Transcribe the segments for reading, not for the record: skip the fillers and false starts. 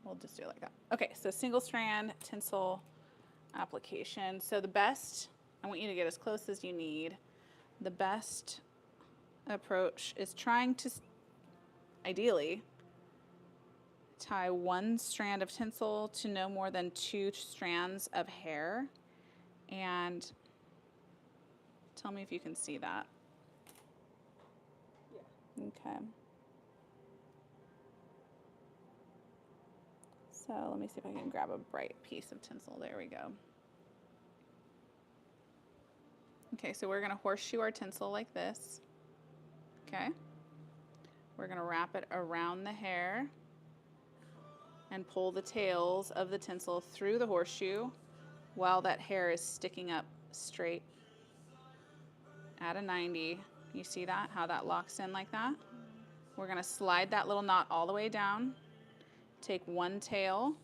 we'll just do it like that. Okay, so single strand tinsel application. So the best, I want you to get as close as you need. The best approach is trying to, ideally, tie one strand of tinsel to no more than 2 strands of hair. And tell me if you can see that. Yeah. Okay. So let me see if I can grab a bright piece of tinsel. There we go. Okay, so we're gonna horseshoe our tinsel like this. Okay. We're gonna wrap it around the hair and pull the tails of the tinsel through the horseshoe while that hair is sticking up straight at a 90. You see that, how that locks in like that? We're gonna slide that little knot all the way down, take one tail,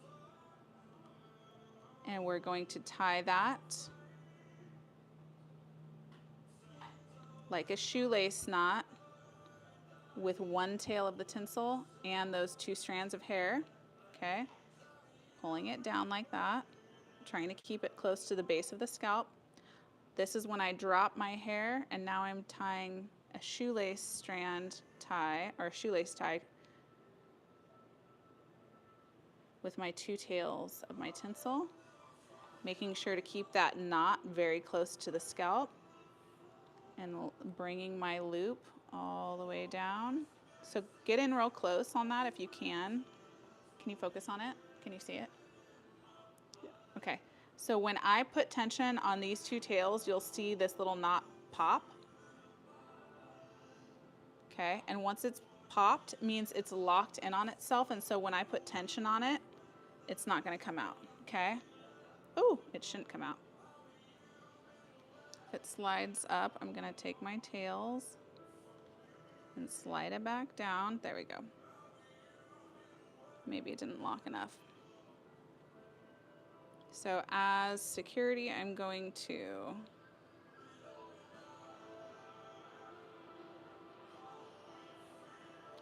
and we're going to tie that like a shoelace knot with one tail of the tinsel and those 2 strands of hair. Okay, pulling it down like that, trying to keep it close to the base of the scalp. This is when I drop my hair, and now I'm tying a shoelace strand tie, or a shoelace tie, with my 2 tails of my tinsel, making sure to keep that knot very close to the scalp, and bringing my loop all the way down. So get in real close on that if you can. Can you focus on it? Can you see it? Yeah. Okay. So when I put tension on these 2 tails, you'll see this little knot pop. Okay, and once it's popped, it means it's locked in on itself, and so when I put tension on it, it's not gonna come out, okay? Ooh, it shouldn't come out. If it slides up, I'm gonna take my tails and slide it back down. There we go. Maybe it didn't lock enough. So as security, I'm going to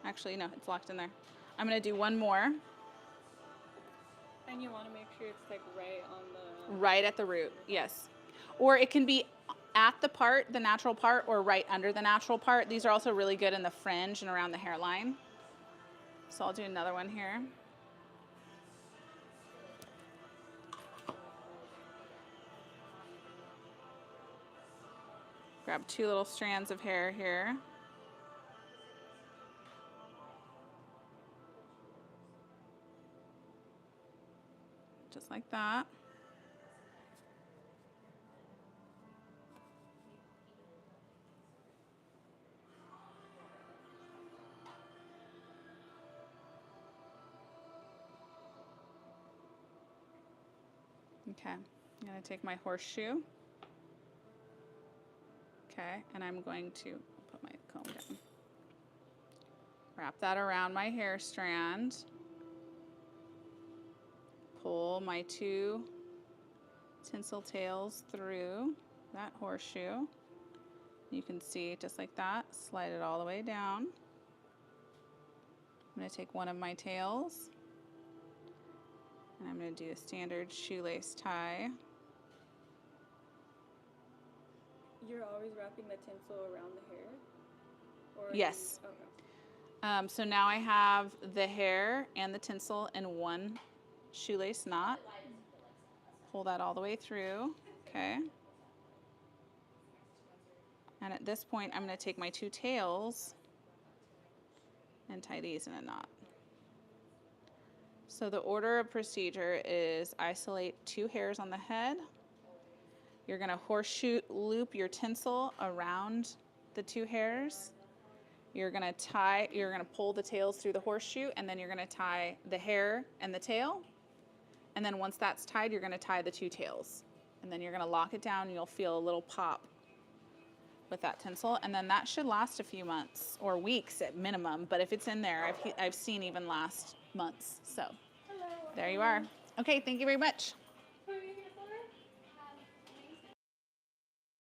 actually, no, it's locked in there. I'm gonna do one more. And you want to make sure it's like right on the... Right at the root, yes. Or it can be at the part, the natural part, or right under the natural part. These are also really good in the fringe and around the hairline. So I'll do another one here. Grab 2 little strands of hair here. Just like that. Okay, I'm gonna take my horseshoe. Okay, and I'm going to put my comb down. Wrap that around my hair strand. Pull my 2 tinsel tails through that horseshoe. You can see just like that, slide it all the way down. I'm gonna take one of my tails and I'm gonna do a standard shoelace tie. You're always wrapping the tinsel around the hair? Or yes. Okay. So now I have the hair and the tinsel in one shoelace knot. Pull that all the way through, okay? And at this point, I'm gonna take my 2 tails and tie these in a knot. So the order of procedure is isolate 2 hairs on the head. You're gonna horseshoe loop your tinsel around the 2 hairs. You're gonna pull the tails through the horseshoe, and then you're gonna tie the hair and the tail. And then once that's tied, you're gonna tie the 2 tails. And then you're gonna lock it down, and you'll feel a little pop with that tinsel. And then that should last a few months or weeks at minimum. But if it's in there, I've seen even last months. So there you are. Okay, thank you very much.